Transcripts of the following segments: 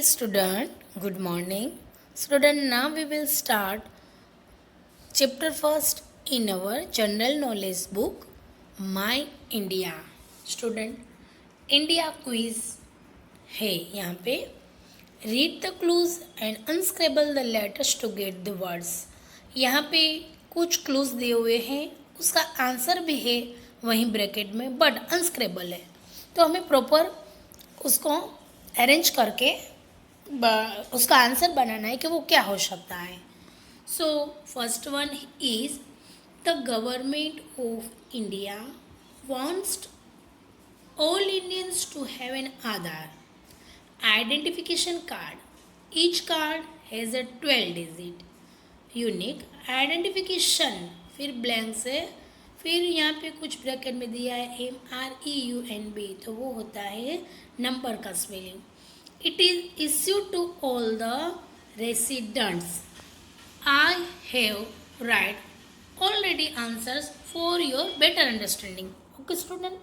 student, good morning. Student, now we will start chapter first in our general knowledge book, My India. Student, India quiz है यहाँ पे. Read the clues and unscribble the letters to get the words. यहाँ पे कुछ clues दिए हुए हैं, उसका आंसर भी है वहीं ब्रैकेट में, बट अनस्क्रेबल है, तो हमें प्रॉपर उसको अरेंज करके उसका आंसर बनाना है कि वो क्या हो सकता है. So first one is the government of India wants all Indians to have an Aadhaar identification card. Each card has a 12-digit unique identification. फिर ब्लैंक से फिर यहाँ पे कुछ ब्रैकेट में दिया है MREUNB, तो वो होता है नंबर का spelling. It is issued to all the residents. I have write already answers for your better understanding. Okay, student.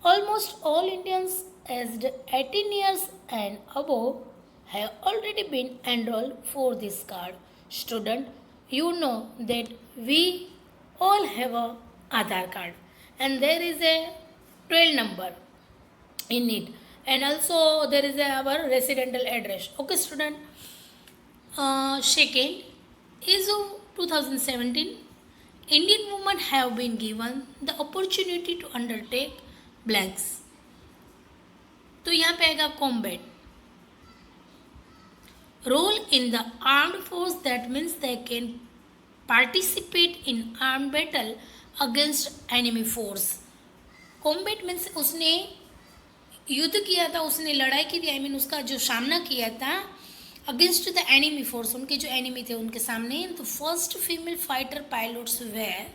Almost all Indians aged 18 years and above have already been enrolled for this card. Student, you know that we all have a Aadhaar card and there is a 12 number in it, and also there is our residential address. Okay, student. Second is of 2017, Indian women have been given the opportunity to undertake blanks. तो यहाँ पे आएगा combat. Role in the armed force, that means they can participate in armed battle against enemy force. Combat means उसने युद्ध किया था, उसने लड़ाई की थी, आई मीन उसका जो सामना किया था अगेंस्ट द एनिमी फोर्स, उनके जो एनिमी थे उनके सामने. तो first female fighter pilots were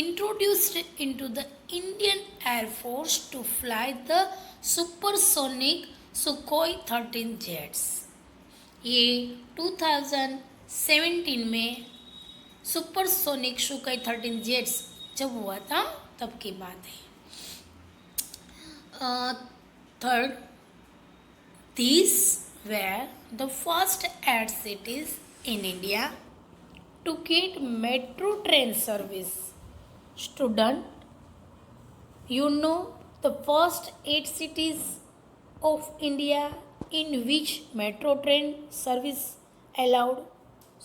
introduced into the Indian Air Force to fly the supersonic Sukhoi 13 jets. ये 2017 में सुपरसोनिक सुखोई 13 जेट्स जब हुआ था तब की बात है. Third, these were the first 8 cities in India to get metro train service. Student, you know the first 8 cities of India in which metro train service allowed.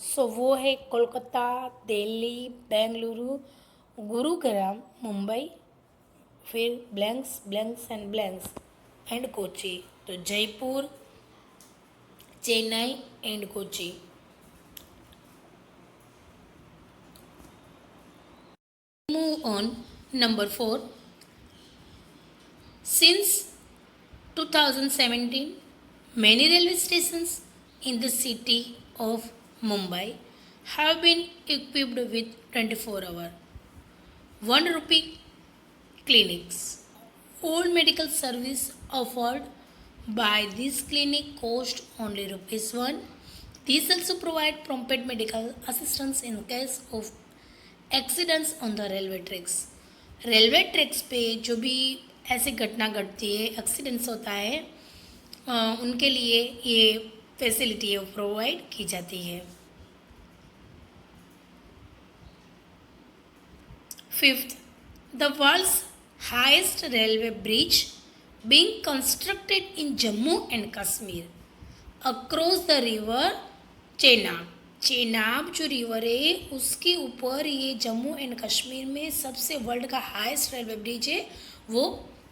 So वो है कोलकाता, दिल्ली, बेंगलुरु, गुरुग्राम, मुंबई, फिर blanks blanks and blanks and Kochi. तो Jaipur, Chennai and Kochi. Move on. Number 4. Since 2017, many railway stations in the city of Mumbai have been equipped with 24-hour, 1 rupee clinics. All medical service offered by this clinic cost only ₹1. These also provide prompt medical assistance in case of accidents on the railway tracks. Railway tracks पे जो भी ऐसी घटना घटती है, accidents होता है, उनके लिए ये फैसिलिटी प्रोवाइड की जाती है. Fifth, the world's highest railway bridge being constructed in Jammu and Kashmir across the river Chenab. Chenab जो रिवर है उसके ऊपर ये जम्मू एंड कश्मीर में सबसे वर्ल्ड का हाईएस्ट रेलवे ब्रिज है, वो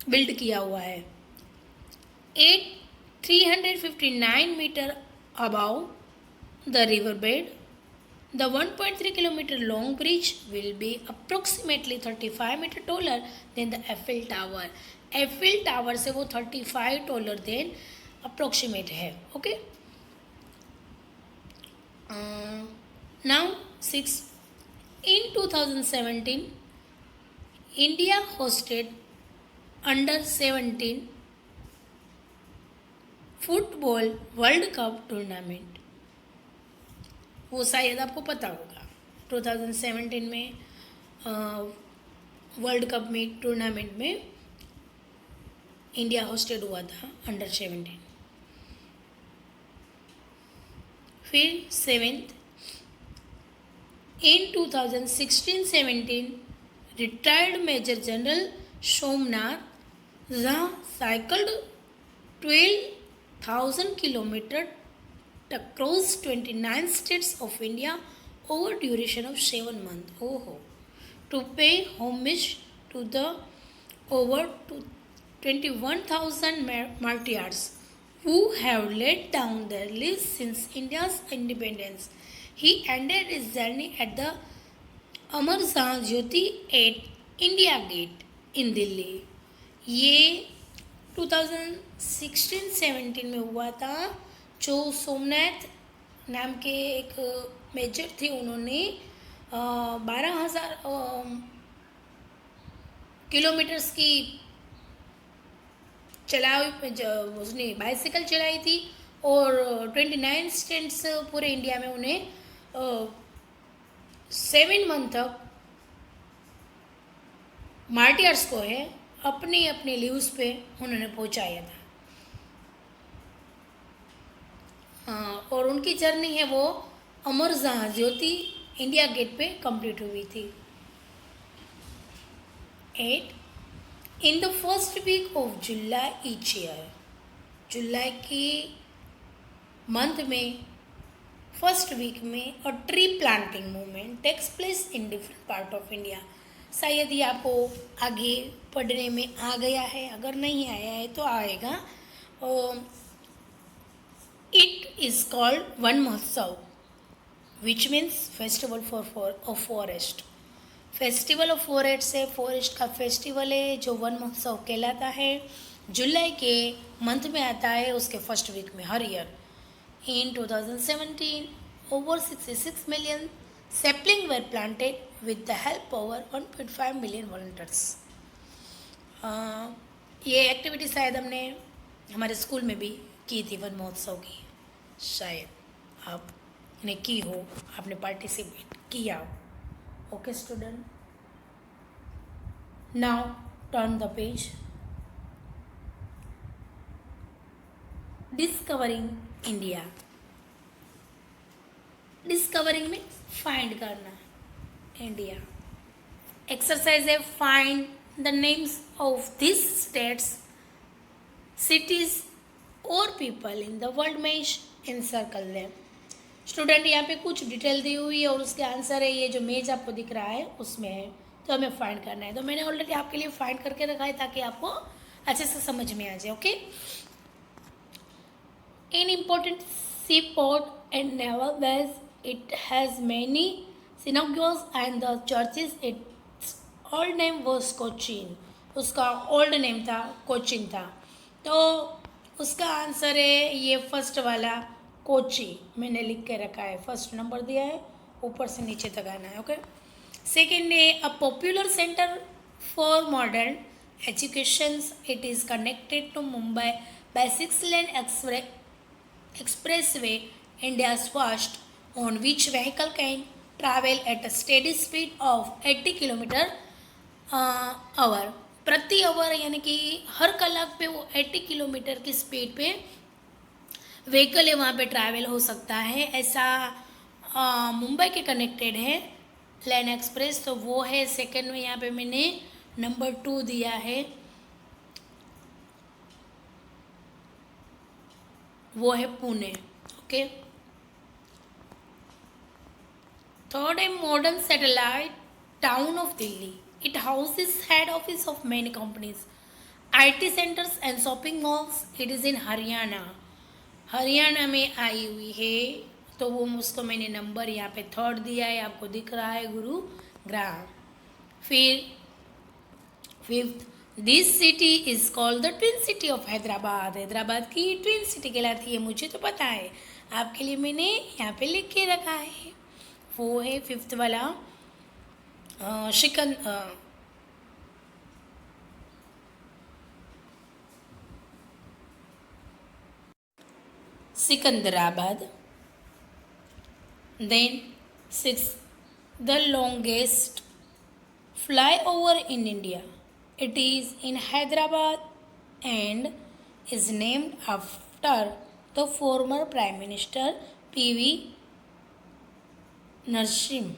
बिल्ड किया हुआ है. 359 metre above the river bed. द 1.3 kilometre long bridge will be approximately 35 metre taller than the Eiffel Tower. Eiffel Tower से वो 35 टॉलर देन अप्रोक्सीमेट है. Okay. Now 6. In 2017, India hosted under 17 football world cup tournament. वो शायद आपको पता होगा 2017 में वर्ल्ड कप में टूर्नामेंट में इंडिया होस्टेड हुआ था अंडर 17. फिर 7th, in 2016-17, retired Major General Somnath Jha cycled 12,000 kilometers across 29 states of India over duration of 7 months. To pay homage to the over 21,000 martyrs who have laid down their lives since India's independence. He ended his journey at the Amar शाह Jyoti at India Gate in Delhi. ये 2016-17 में हुआ था. जो सोमनाथ नाम के एक major थे, उन्होंने 12,000 किलोमीटर्स की उसने बाइसिकल चलाई थी और 29 स्टेट्स पूरे इंडिया में उन्हें 7 मंथ तक मार्टियर्स को है अपने अपने लीव्स पे उन्होंने पहुंचाया था. और उनकी जर्नी है वो अमर जहां ज्योति इंडिया गेट पे कंप्लीट हुई थी. 8. In the first week of July each year, जुलाई की मंथ में फर्स्ट वीक में और tree planting movement takes place in different part of India. शायद ये आपको आगे पढ़ने में आ गया है, अगर नहीं आया है तो आएगा. इट इज़ कॉल्ड वन महोत्सव which means festival of forest. Festival of forest है, फॉरेस्ट का फेस्टिवल है जो वन महोत्सव कहलाता है. जुलाई के मंथ में आता है, उसके फर्स्ट वीक में हर year. In 2017, over 66 million saplings were planted with the help of over 1.5 million volunteers. ये एक्टिविटी शायद हमने हमारे स्कूल में भी की थी वन महोत्सव की. शायद आपने की हो, आपने पार्टिसिपेट किया हो. Okay student, now turn the page. Discovering India. Discovering में फाइंड करना इंडिया. एक्सरसाइज है find the names of this states, cities और पीपल इन द वर्ल्ड में एनसर्कल देम. स्टूडेंट यहाँ पे कुछ डिटेल दी हुई है और उसके आंसर है ये जो मेज आपको दिख रहा है उसमें है, तो हमें फाइंड करना है. तो मैंने ऑलरेडी आपके लिए फाइंड करके रखा है ताकि आपको अच्छे से समझ में आ जाए. Okay. In important seaport and naval base, it has many synagogues and the churches. Its old name was Cochin. उसका ओल्ड नेम था कोचिन था. तो उसका आंसर है ये फर्स्ट वाला कोची. मैंने लिख के रखा है, फर्स्ट नंबर दिया है, ऊपर से नीचे तक आना है. ओके. सेकेंड है a popular centre for modern education. It is connected to Mumbai by 6-lane expressway, India's first, on which vehicle can travel at a steady speed of 80 km/h. प्रति आवर यानी कि हर कलाक पे वो 80 किलोमीटर की स्पीड पे vehicle है वहाँ पे ट्रैवल हो सकता है. ऐसा मुंबई के कनेक्टेड है लैन एक्सप्रेस, तो वो है सेकंड में. यहाँ पे मैंने नंबर 2 दिया है, वो है पुणे. ओके. थर्ड है modern satellite town of Delhi. It houses head office of many companies, IT centres and shopping malls. It is in Haryana. Haryana में आई हुई है, तो वो उसको मैंने नंबर यहाँ पे थर्ड दिया है, आपको दिख रहा है गुरुग्राम. फिर fifth, this city is called the twin city of Hyderabad. Hyderabad की ट्विन सिटी कहलाती है, मुझे तो पता है, आपके लिए मैंने यहाँ पे लिख के रखा है. वो है फिफ्थ वाला Secunderabad. Then 6, the longest flyover in India. It is in Hyderabad and is named after the former Prime Minister P. PV Narasimha,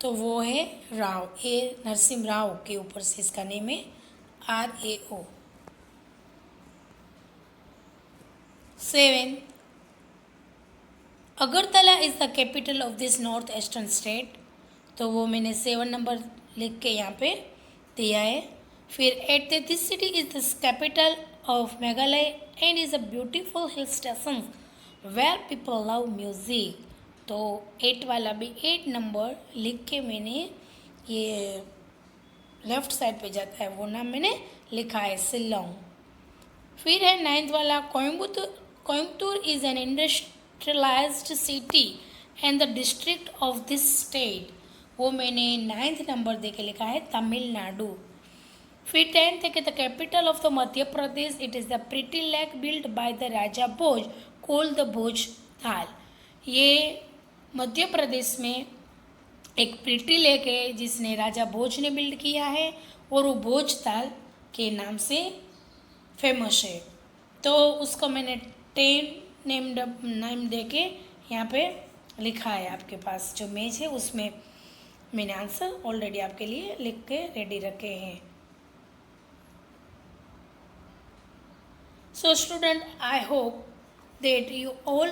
तो वो है राव, ए नरसिम्हा राव के ऊपर से इसका नेम है, RAO। 7, Agartala is the capital of this north eastern state, तो वो मैंने 7 नंबर लिख के यहाँ पे दिया है। फिर 8, this city is the capital of Meghalaya and is a beautiful hill station where people love music, तो 8 वाला भी 8 नंबर लिख के मैंने ये लेफ्ट साइड पे जाता है वो नाम मैंने लिखा है, शिलोंग। फिर है 9th वाला, Coimbatore is an industrialised city and the district of this state, वो मैंने 9th नंबर दे के लिखा है, तमिलनाडु। फिर 10th है कि the capital of the Madhya Pradesh, it is the pretty lake build by the Raja Bhoj called the Bhoj Tal, ये मध्य प्रदेश में एक प्रिटी लेक है जिसने राजा भोज ने बिल्ड किया है और वो भोज ताल के नाम से फेमस है, तो उसको मैंने 10 नेम दे के यहाँ पे लिखा है। आपके पास जो मेज है उसमें मैंने आंसर ऑलरेडी आपके लिए लिख के रेडी रखे हैं। So student, I hope that you all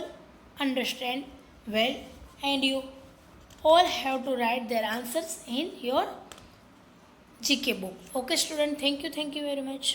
understand well and you all have to write their answers in your GK book. Okay student, thank you very much.